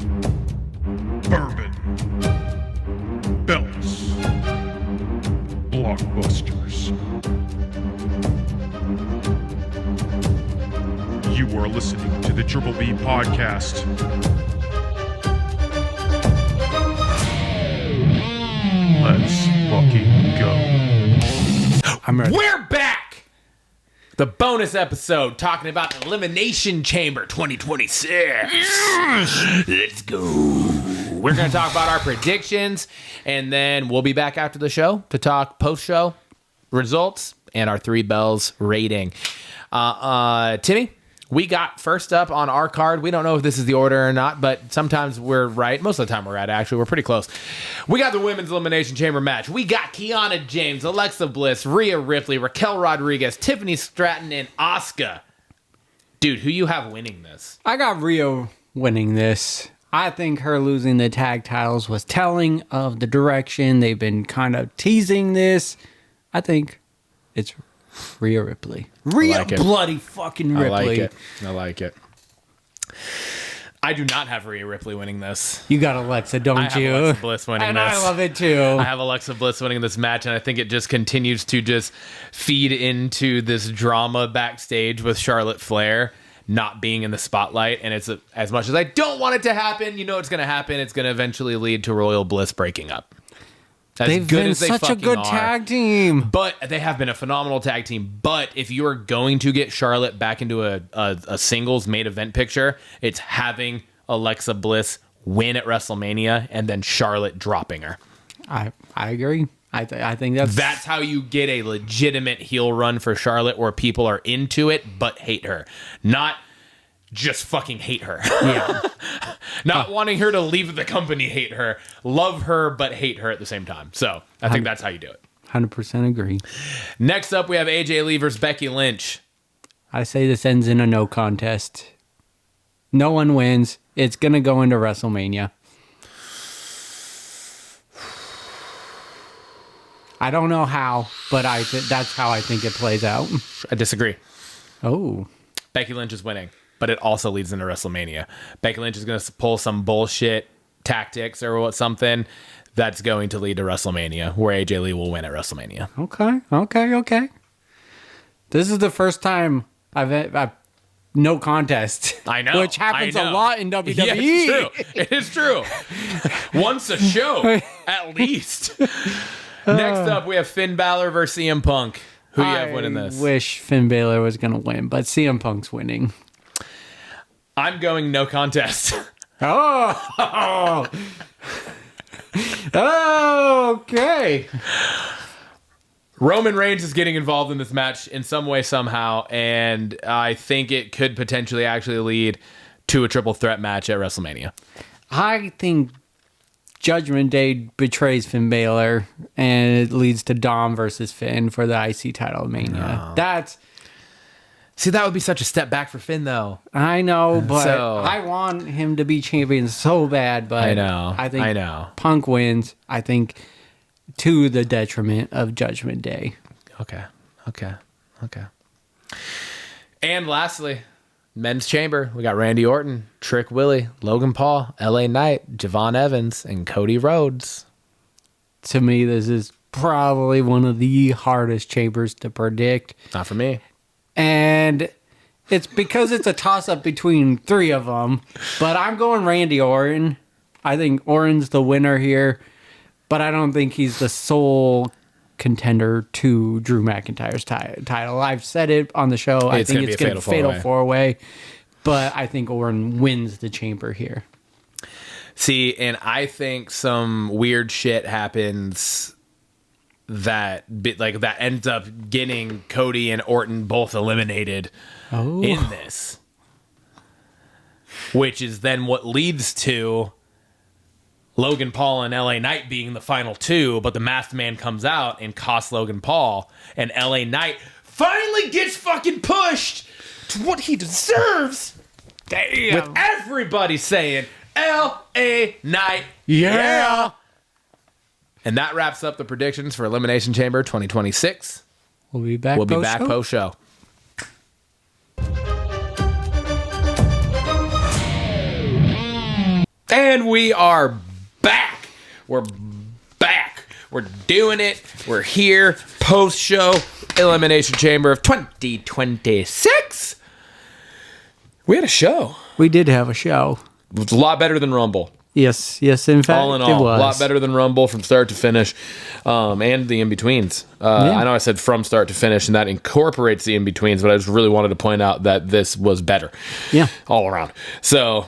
Bourbon. Belts. Blockbusters. You are listening to the Triple B Podcast. Let's fucking go. I'm ready. We're back! The bonus episode talking about the Elimination Chamber 2026. Let's go. We're going to talk about our predictions, and then we'll be back after the show to talk post-show results and our 3 bells rating. Timmy, we got first up on our card. We don't know if this is the order or not, but sometimes we're right. Most of the time we're right, actually. We're pretty close. We got the Women's Elimination Chamber match. We got Kiana James, Alexa Bliss, Rhea Ripley, Raquel Rodriguez, Tiffany Stratton, and Asuka. Dude, who you have winning this? I got Rhea winning this. I think her losing the tag titles was telling of the direction. They've been kind of teasing this. I think it's Rhea Ripley. Rhea bloody fucking Ripley. I like it. I do not have Rhea Ripley winning this. You got Alexa, don't you? I have Alexa Bliss winning and this. I love it too. I have Alexa Bliss winning this match, and I think it just continues to just feed into this drama backstage with Charlotte Flair not being in the spotlight. And it's as much as I don't want it to happen, you know it's going to happen. It's going to eventually lead to Royal Bliss breaking up. They've been such a good tag team. But they have been a phenomenal tag team. But if you are going to get Charlotte back into a singles main event picture, it's having Alexa Bliss win at WrestleMania and then Charlotte dropping her. I agree. I think that's how you get a legitimate heel run for Charlotte where people are into it but hate her. Not just fucking hate her. Yeah. Not wanting her to leave the company, hate her. Love her, but hate her at the same time. So I think that's how you do it. 100% agree. Next up, we have AJ Lee versus Becky Lynch. I say this ends in a no contest. No one wins. It's going to go into WrestleMania. I don't know how, but that's how I think it plays out. I disagree. Oh. Becky Lynch is winning, but it also leads into WrestleMania. Becky Lynch is going to pull some bullshit tactics or something that's going to lead to WrestleMania, where AJ Lee will win at WrestleMania. Okay. This is the first time I've no contest. I know. Which happens a lot in WWE. Yeah, it's true. It is true. Once a show, at least. Next up, we have Finn Balor versus CM Punk. Who do you have winning this? I wish Finn Balor was going to win, but CM Punk's winning. I'm going no contest. Oh! Okay. Roman Reigns is getting involved in this match in some way, somehow, and I think it could potentially actually lead to a triple threat match at WrestleMania. I think Judgment Day betrays Finn Balor, and it leads to Dom versus Finn for the IC title Mania. No. See, that would be such a step back for Finn, though. I know, but I want him to be champion so bad. But I think Punk wins. I think to the detriment of Judgment Day. Okay. And lastly, Men's Chamber. We got Randy Orton, Trick Willie, Logan Paul, LA Knight, Javon Evans, and Cody Rhodes. To me, this is probably one of the hardest chambers to predict. Not for me. And it's because it's a toss-up between 3 of them. But I'm going Randy Orton. I think Orton's the winner here. But I don't think he's the sole contender to Drew McIntyre's title. I've said it on the show. I think it's going to be a fatal 4-way. But I think Orton wins the chamber here. See, and I think some weird shit happens that ends up getting Cody and Orton both eliminated in this. Which is then what leads to Logan Paul and LA Knight being the final 2, but the Masked Man comes out and costs Logan Paul, and LA Knight finally gets fucking pushed to what he deserves. Damn. With everybody saying, LA Knight, yeah. And that wraps up the predictions for Elimination Chamber 2026. We'll be back post-show. And we are back. We're back. We're doing it. We're here. Post-show Elimination Chamber of 2026. We had a show. We did have a show. It was a lot better than Rumble. Yes, in fact, All in it all, was. a lot better than Rumble from start to finish, and the in-betweens. I know I said from start to finish, and that incorporates the in-betweens, but I just really wanted to point out that this was better. Yeah. All around. So,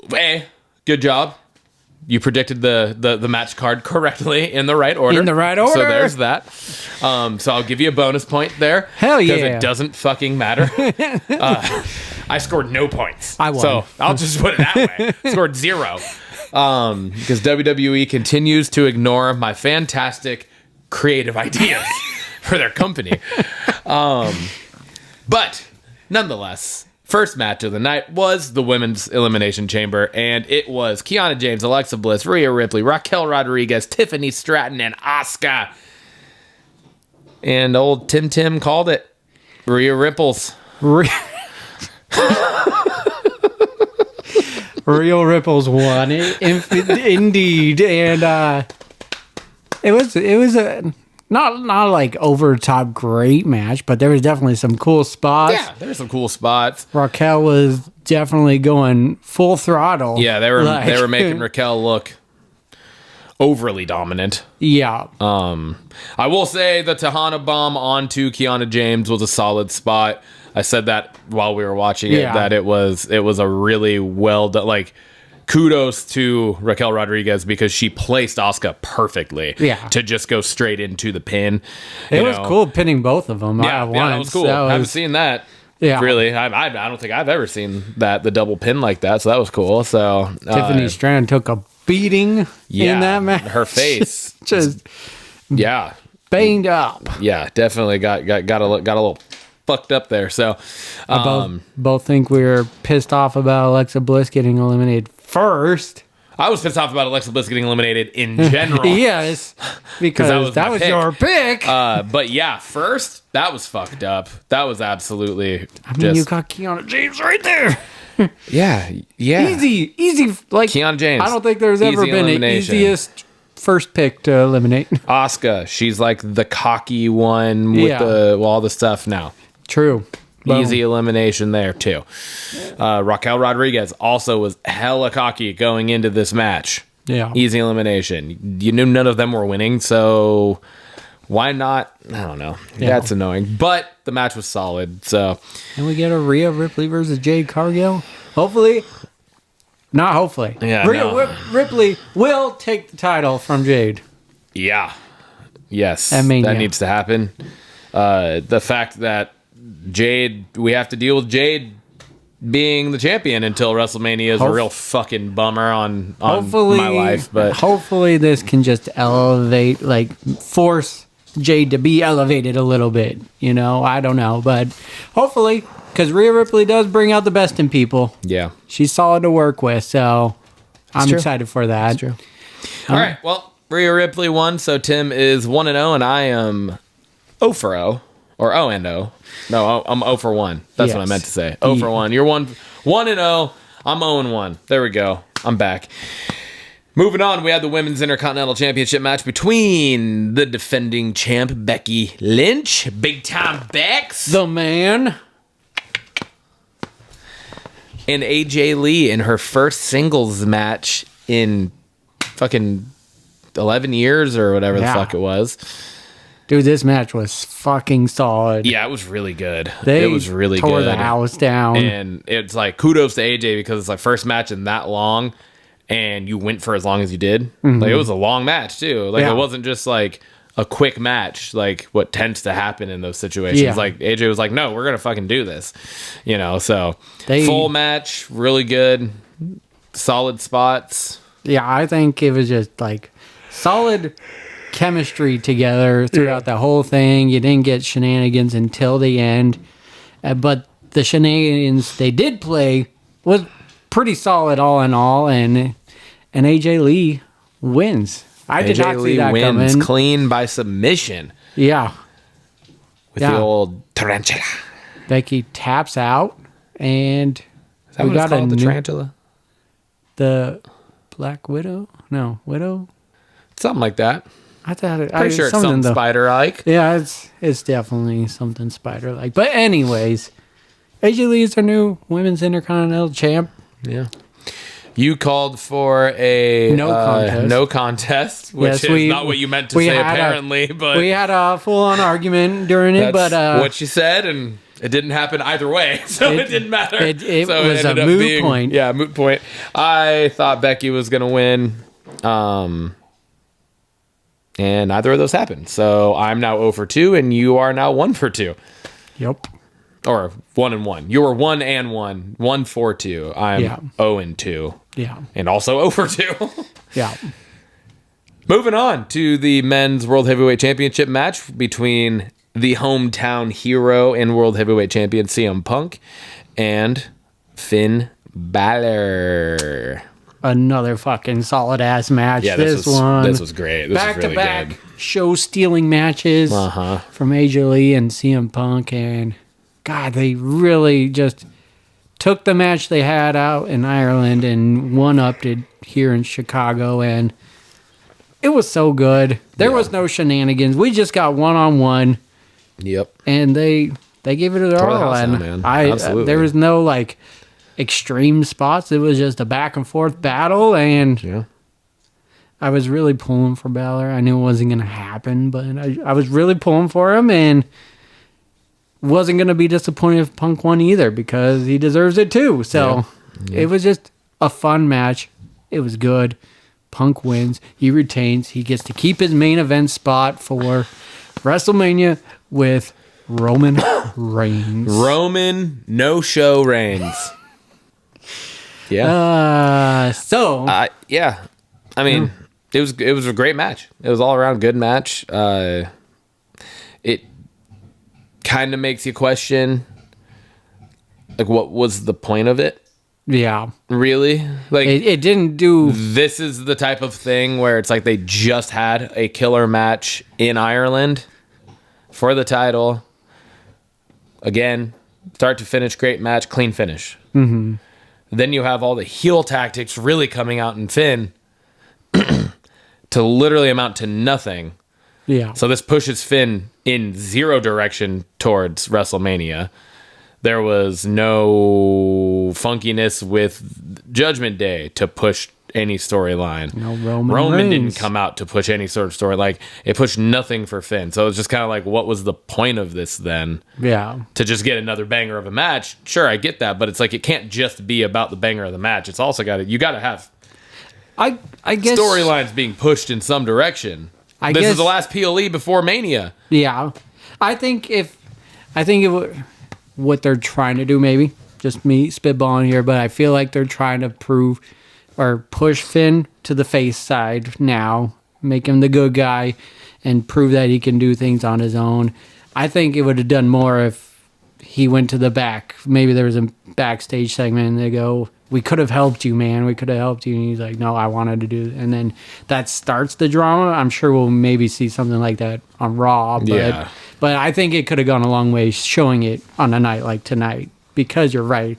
good job. You predicted the match card correctly in the right order. In the right order. So there's that. So I'll give you a bonus point there. Hell yeah. Because it doesn't fucking matter. I scored no points. I won. So I'll just put it that way. Scored 0. Because WWE continues to ignore my fantastic creative ideas for their company. But nonetheless, first match of the night was the Women's Elimination Chamber, and it was Kiana James, Alexa Bliss, Rhea Ripley, Raquel Rodriguez, Tiffany Stratton, and Asuka. And old Tim called it. Rhea Ripples. Real Ripples won it, indeed, and it was a not like over the top great match, but there was definitely some cool spots. Yeah, there's some cool spots. Raquel was definitely going full throttle. Yeah, they were making Raquel look overly dominant. Yeah. I will say the Tejana bomb onto Kiana James was a solid spot. I said that while we were watching it, that it was a really well done, like, kudos to Raquel Rodriguez because she placed Asuka perfectly to just go straight into the pin. It was cool pinning both of them. Yeah, that was cool. I haven't seen that. Yeah. Really. I don't think I've ever seen the double pin like that, so that was cool. So Tiffany Stratton took a beating in that match. Her face. Just yeah. banged up. Yeah, definitely got a little fucked up there. So both think we were pissed off about Alexa Bliss getting eliminated first. I was pissed off about Alexa Bliss getting eliminated in general. Yes, because that was your pick. But yeah, first, that was fucked up. That was absolutely you got Kiana James right there. Yeah. Easy. Like Kiana James. I don't think there's ever been an easiest first pick to eliminate. Asuka, she's like the cocky one with all the stuff now. True. Easy elimination there, too. Raquel Rodriguez also was hella cocky going into this match. Yeah. Easy elimination. You knew none of them were winning, so why not? I don't know. Yeah. That's annoying. But the match was solid, so. And we get a Rhea Ripley versus Jade Cargill. Hopefully. Not hopefully. Yeah, Rhea Ripley will take the title from Jade. Yeah. Yes. I mean, that needs to happen. The fact that we have to deal with Jade being the champion until WrestleMania is a real fucking bummer on my life. But hopefully this can just elevate, like force Jade to be elevated a little bit. You know, I don't know, but hopefully, because Rhea Ripley does bring out the best in people. Yeah, she's solid to work with, so I'm excited for that. That's true. All right, well, Rhea Ripley won, so Tim is 1-0, and I am 0 for 0. Or 0-0. No, I'm 0 for 1. That's what I meant to say. 0 for 1. You're 1-0. I'm 0-1. There we go. I'm back. Moving on, we had the Women's Intercontinental Championship match between the defending champ, Becky Lynch. Big time Bex. The man. And AJ Lee in her first singles match in fucking 11 years or whatever the fuck it was. Dude, this match was fucking solid. Yeah, it was really good. It was really tore good. The house down. And it's like kudos to AJ because it's like first match in that long and you went for as long as you did. Mm-hmm. Like it was a long match too. Like it wasn't just like a quick match like what tends to happen in those situations. Yeah. Like AJ was like, no, we're going to fucking do this. You know, so full match, really good, solid spots. Yeah, I think it was just like solid chemistry together throughout the whole thing. You didn't get shenanigans until the end, but the shenanigans they did play was pretty solid all in all, and AJ Lee wins. I did not see that coming. AJ Lee wins clean by submission. Yeah. With the old tarantula. Becky taps out, and is that what it's called, the tarantula? the Black Widow? No, Widow? Something like that. I thought it. Pretty sure it's something spider-like. Yeah, it's definitely something spider-like. But anyways, AJ Lee is our new Women's Intercontinental Champ. Yeah. You called for a no contest, which is not what you meant to say, apparently. But we had a full-on argument during it. That's but what she said, and it didn't happen either way, so it didn't matter. It was a moot point. Yeah, moot point. I thought Becky was going to win, and neither of those happened. So I'm now 0 for 2, and you are now 1 for 2. Yep. Or 1 and 1. You were 1 and 1. 1 for 2. I'm 0 and 2. Yeah. And also 0 for 2. Yeah. Moving on to the men's World Heavyweight Championship match between the hometown hero and World Heavyweight Champion CM Punk and Finn Balor. Another fucking solid ass match. Yeah, this was great. This back was really to back good. show stealing matches from AJ Lee and CM Punk, and God, they really just took the match they had out in Ireland and one-upped it here in Chicago, and it was so good. There was no shenanigans. We just got one-on-one. Yep. And they gave it their all, and Absolutely. There was no like extreme spots. It was just a back and forth battle, and I was really pulling for Balor. I knew it wasn't going to happen, but I was really pulling for him, and wasn't going to be disappointed if Punk won either, because he deserves it too. So it was just a fun match. It was good. Punk wins. He retains. He gets to keep his main event spot for WrestleMania with Roman Reigns. Roman no-show Reigns. Yeah. Yeah. I mean, it was a great match. It was all around good match. It kind of makes you question, like, what was the point of it? Yeah. Really? Like, it didn't do. This is the type of thing where it's like they just had a killer match in Ireland for the title. Again, start to finish, great match, clean finish. Mm-hmm. Then you have all the heel tactics really coming out in Finn to literally amount to nothing. Yeah. So this pushes Finn in zero direction towards WrestleMania. There was no funkiness with Judgment Day to push any storyline. No Roman Reigns didn't come out to push any sort of story. Like, it pushed nothing for Finn. So it's just kind of like, what was the point of this then? Yeah. To just get another banger of a match? Sure, I get that, but it's like, it can't just be about the banger of the match. It's also you got to have I guess storylines being pushed in some direction. This is the last PLE before Mania. Yeah. I think what they're trying to do, maybe just me spitballing here, but I feel like they're trying to prove or push Finn to the face side now, make him the good guy, and prove that he can do things on his own. I think it would have done more if he went to the back. Maybe there was a backstage segment and they go, "We could have helped you, man. We could have helped you." And he's like, "No, I wanted to do it." And then that starts the drama. I'm sure we'll maybe see something like that on Raw. But I think it could have gone a long way showing it on a night like tonight, because you're right.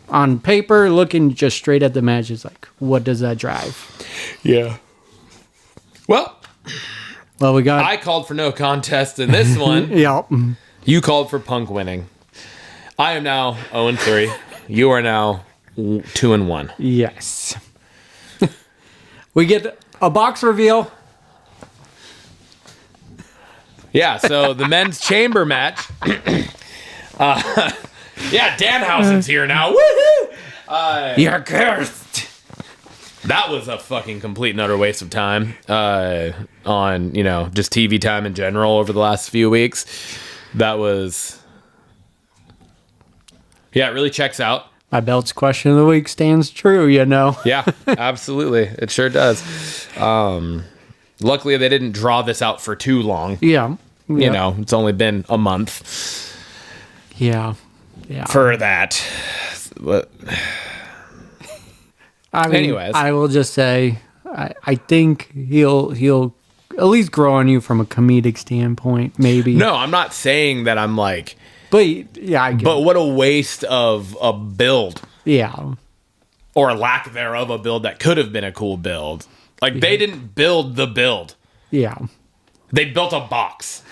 On paper, looking just straight at the match, is like, what does that drive? Yeah. Well, I called for no contest in this one. Yep. You called for Punk winning. I am now 0-3. You are now 2-1. Yes. We get a box reveal. Yeah, so the men's chamber match. Danhausen's here now. Woohoo! You're cursed. That was a fucking complete and utter waste of time on, just TV time in general over the last few weeks. That was... Yeah, it really checks out. My belt's question of the week stands true, Yeah, absolutely. It sure does. Luckily, they didn't draw this out for too long. Yeah. It's only been a month. Yeah. For that. But... Anyways. I will just say, I think he'll at least grow on you from a comedic standpoint, maybe. No, I'm not saying that I'm like... But, yeah, I get But what a waste of a build. Yeah. or lack thereof a build that could have been a cool build. Like, they didn't build the build. Yeah. They built a box.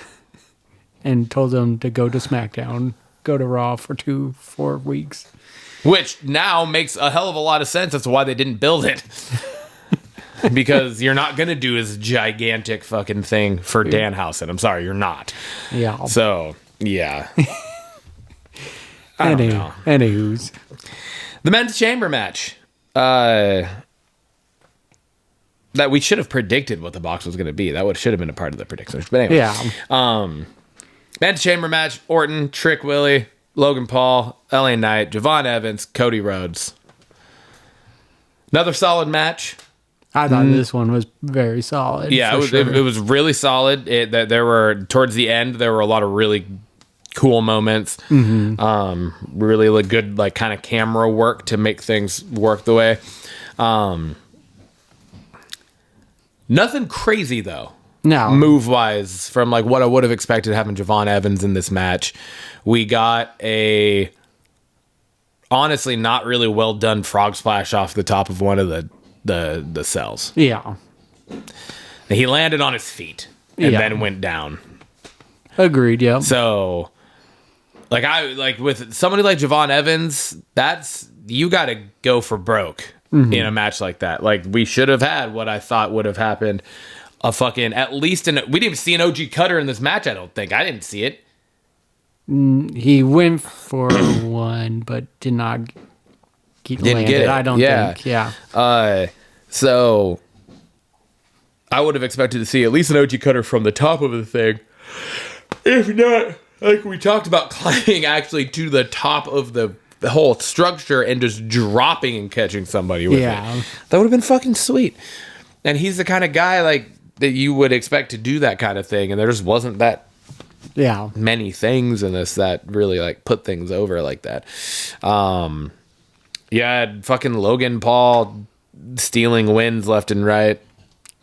And told them to go to SmackDown, go to Raw for 4 weeks. Which now makes a hell of a lot of sense as to why they didn't build it. Because you're not going to do this gigantic fucking thing for Danhausen. I'm sorry, you're not. Yeah. So, yeah. I don't know. Anywho's. The men's chamber match. That we should have predicted what the box was going to be. That should have been a part of the predictions. But anyway. Yeah. Men's chamber match. Orton, Trick Willie, Logan Paul, LA Knight, Javon Evans, Cody Rhodes. Another solid match. I thought this one was very solid. Yeah, it was really solid. There were, towards the end, there were a lot of really cool moments. Really good, like, kind of camera work to make things work the way. Nothing crazy, though. No. Move-wise, from, like, what I would have expected having Javon Evans in this match. We got a, honestly, not really well done frog splash off the top of one of the cells. Yeah. He landed on his feet and then went down. Agreed, yeah. So, with somebody like Javon Evans, you got to go for broke in a match like that. Like, we should have had what I thought would have happened. We didn't even see an OG cutter in this match, I don't think. I didn't see it. He went for one, but did not get it. I don't think. Yeah. So I would have expected to see at least an OG cutter from the top of the thing. If not, like we talked about, climbing actually to the top of the whole structure and just dropping and catching somebody with it. That would have been fucking sweet. And he's the kind of guy like that you would expect to do that kind of thing, and there just wasn't that many things in this that really like put things over like that. Fucking Logan Paul stealing wins left and right.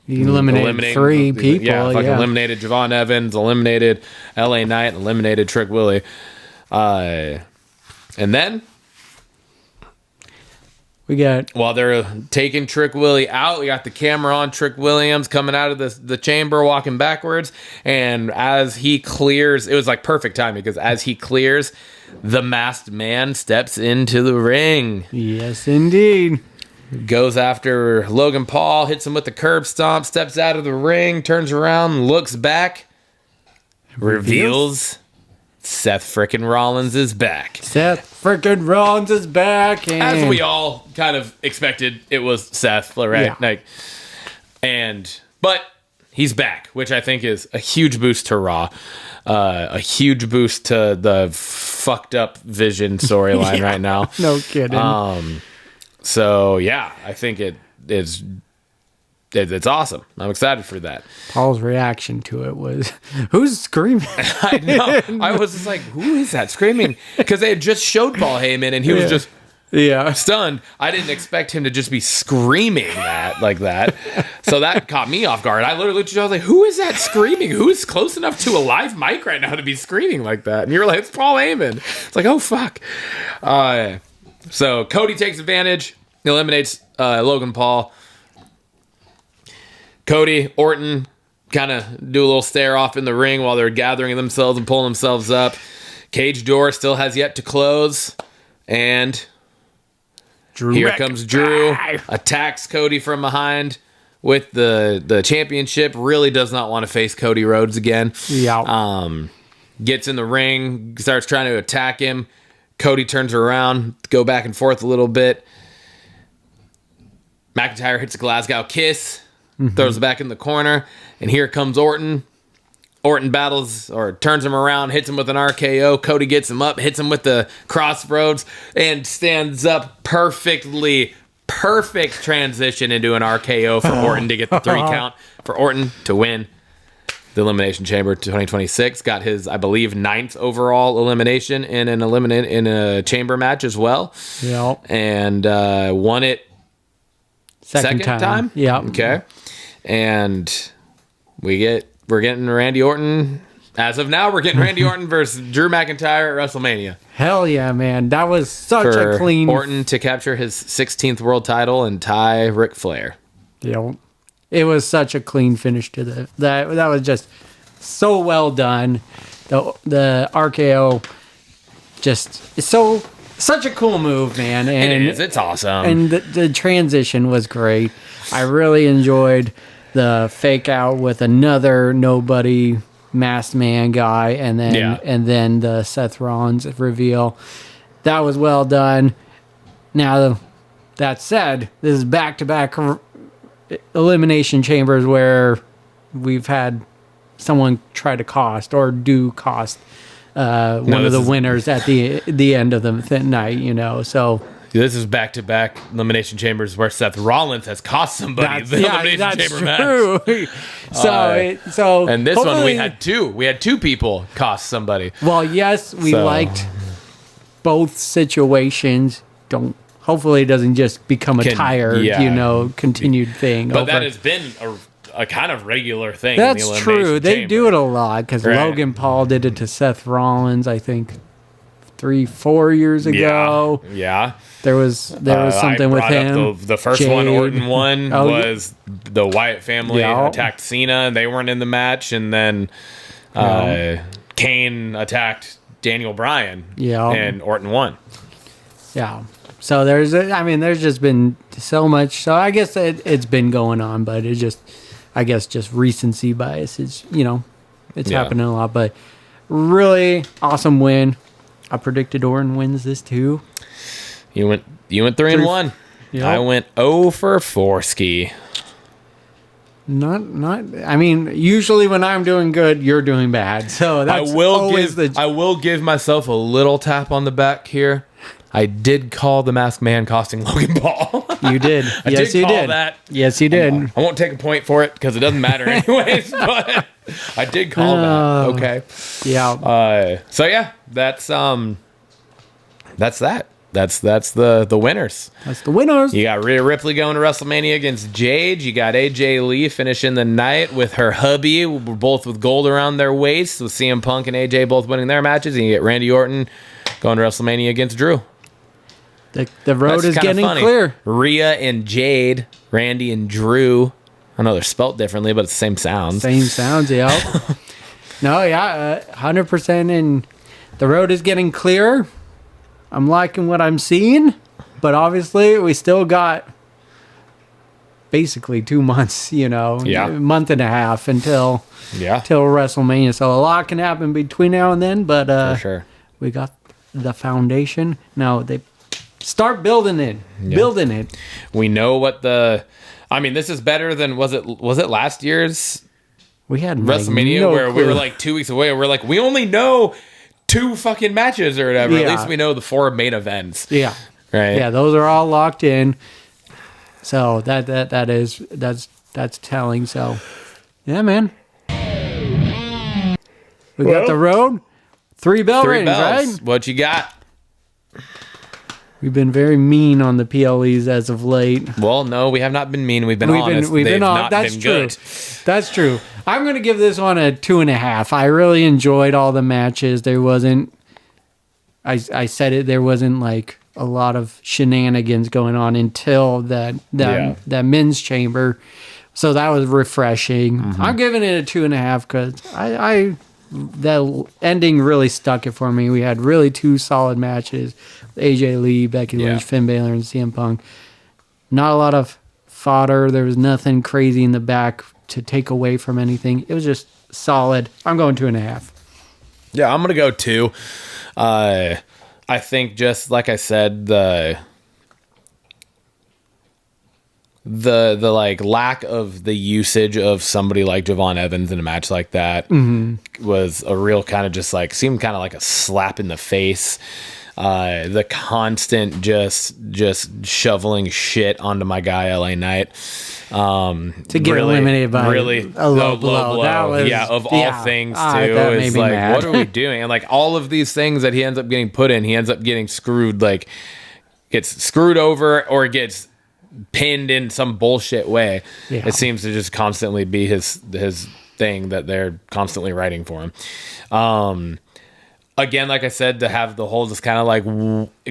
He eliminated 3 people. Eliminated Javon Evans, eliminated LA Knight, eliminated Trick Willie. And then we got, while they're taking Trick Willie out, we got the camera on Trick Williams coming out of the chamber, walking backwards. And as he clears, it was like perfect timing, because as he clears, the masked man steps into the ring. Yes, indeed. Goes after Logan Paul, hits him with the curb stomp, steps out of the ring, turns around, looks back, reveals Seth frickin' Rollins is back. Seth frickin' Rollins is back. As we all kind of expected, it was Seth, right? Yeah. But he's back, which I think is a huge boost to Raw. A huge boost to the fucked up Vision storyline right now. No kidding. So yeah, I think it's awesome. I'm excited for that. Paul's reaction to it was, "Who's screaming?" I know. I was just like, "Who is that screaming?" Because they had just showed Paul Heyman, and he was just stunned. I didn't expect him to just be screaming that like that. So that caught me off guard. I literally looked at you, I was like, "Who is that screaming? Who is close enough to a live mic right now to be screaming like that?" And you were like, "It's Paul Heyman." It's like, oh fuck. So Cody takes advantage, eliminates Logan Paul. Cody, Orton kind of do a little stare off in the ring while they're gathering themselves and pulling themselves up. Cage door still has yet to close. And here comes Drew. Attacks Cody from behind with the championship. Really does not want to face Cody Rhodes again. Yeah. Gets in the ring, starts trying to attack him. Cody turns around, go back and forth a little bit. McIntyre hits a Glasgow kiss. Throws it back in the corner, and here comes Orton. Orton battles or turns him around, hits him with an RKO. Cody gets him up, hits him with the crossroads, and stands up perfectly. Perfect transition into an RKO for Orton to get the 3 count. For Orton to win the Elimination Chamber 2026. Got his, I believe, 9th overall elimination in a chamber match as well. Yeah. And won it second time. Yeah. Okay. And we're getting Randy Orton as of now, we're getting Randy Orton versus Drew McIntyre at WrestleMania. Hell yeah, man. That was such a clean... Orton to capture his 16th world title and tie Ric Flair. It was such a clean finish to that was just so well done. The RKO just is such a cool move, man. And it is. It's awesome. And the transition was great. I really enjoyed the fake out with another nobody masked man guy, and then the Seth Rollins reveal. That was well done. Now, that said, this is back-to-back Elimination Chambers where we've had someone try to cost one of the winners at the end of the night, So this is back-to-back Elimination Chambers where Seth Rollins has cost somebody the Elimination Chamber match. So and this one we had two. We had two people cost somebody. Well, yes, we liked both situations. Hopefully it doesn't just become a continued thing. But that has been a kind of regular thing. That's in the Elimination true. They Chamber. do it a lot because Logan Paul did it to Seth Rollins, I think 3-4 years ago. Yeah. There was something with him. The first one Orton won was the Wyatt family attacked Cena and they weren't in the match, and then Kane attacked Daniel Bryan and Orton won. Yeah. So there's just been so much. So I guess it's been going on, but it's just, I guess, just recency bias. It's happening a lot, but really awesome win. I predicted Orton wins this too. You went 3-1. Yep. I went 0 for 4 ski. Not. I mean, usually when I'm doing good, you're doing bad. So that's I will give myself a little tap on the back here. I did call the masked man costing Logan Paul. You did. Yes, you did. That. Yes, you did. I won't take a point for it because it doesn't matter anyways. But I did call that. Okay. Yeah. So yeah, that's that. That's the winners. That's the winners. You got Rhea Ripley going to WrestleMania against Jade. You got AJ Lee finishing the night with her hubby, both with gold around their waists, with CM Punk and AJ both winning their matches. And you get Randy Orton going to WrestleMania against Drew. The road is getting clear. Rhea and Jade, Randy and Drew. I know they're spelt differently, but it's the same sounds. Same sounds, yeah. 100%. And the road is getting clearer. I'm liking what I'm seeing, but obviously we still got basically 2 months, a month and a half until WrestleMania. So a lot can happen between now and then, but for sure. We got the foundation. Now they start building it. We know what this is better than was it last year's we had WrestleMania where we were like 2 weeks away. We're like, we only know 2 fucking matches or whatever. At least we know the 4 main events. Yeah. Right. Yeah, those are all locked in. So that's telling. So yeah, man. We got the road. 3 bell rings, right? What you got? We've been very mean on the PLEs as of late. Well, no, we have not been mean. We've been honest. We've been honest. That's true. Good. That's true. I'm going to give this one a 2.5. I really enjoyed all the matches. There wasn't, I said it, there wasn't like a lot of shenanigans going on until that men's chamber. So that was refreshing. Mm-hmm. I'm giving it a 2.5 because that ending really stuck it for me. We had really 2 solid matches. AJ Lee, Becky Lynch, Finn Balor, and CM Punk. Not a lot of fodder. There was nothing crazy in the back to take away from anything. It was just solid. I'm going 2.5. Yeah, I'm going to go 2. I think just like I said, the like lack of the usage of somebody like Javon Evans in a match like that was a real kind of just like seemed kind of like a slap in the face. The constant just shoveling shit onto my guy LA Knight to get eliminated by a low blow. That was, of all things too. It's like, what are we doing? And like all of these things that he ends up getting put in, he ends up getting screwed, like gets screwed over or gets pinned in some bullshit way. It seems to just constantly be his thing that they're constantly writing for him. Again, like I said, to have the whole just kind of like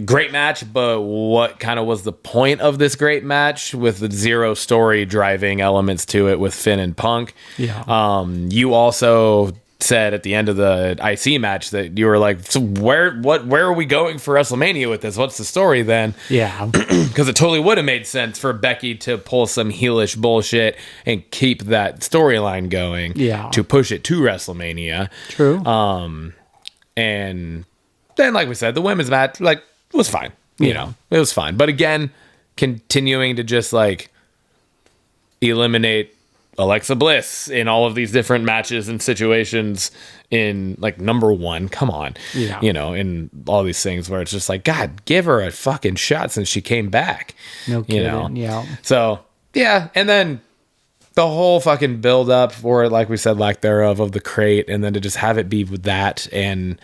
great match, but what kind of was the point of this great match with the zero story driving elements to it with Finn and Punk? Yeah. You also said at the end of the IC match that you were like, so where are we going for WrestleMania with this? What's the story then? Yeah. Because it totally would have made sense for Becky to pull some heelish bullshit and keep that storyline going. Yeah. To push it to WrestleMania. True. And then, like we said, the women's match like was fine. You know, it was fine. But again, continuing to just like eliminate Alexa Bliss in all of these different matches and situations in like number one. Come on. Yeah. You know, in all these things where it's just like, God, give her a fucking shot since she came back. No kidding. You know? Yeah. So, yeah. And then the whole fucking build up for it, like we said, lack thereof of the crate, and then to just have it be with that, and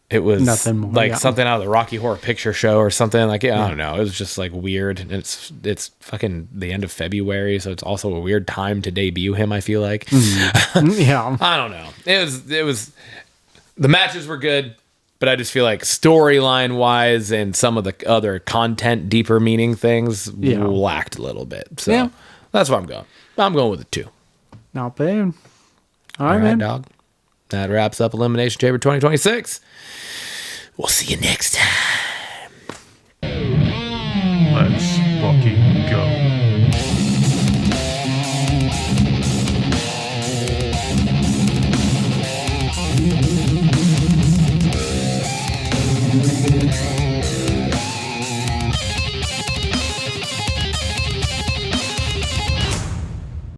it was nothing more, like something out of the Rocky Horror Picture Show or something. Like, I don't know. It was just like weird. And it's fucking the end of February, so it's also a weird time to debut him, I feel like. Yeah. I don't know. It was the matches were good, but I just feel like storyline wise and some of the other content, deeper meaning things lacked a little bit. So that's where I'm going. I'm going with a 2. Not bad. All right, All right, man. dog. That wraps up Elimination Chamber 2026. We'll see you next time. Let's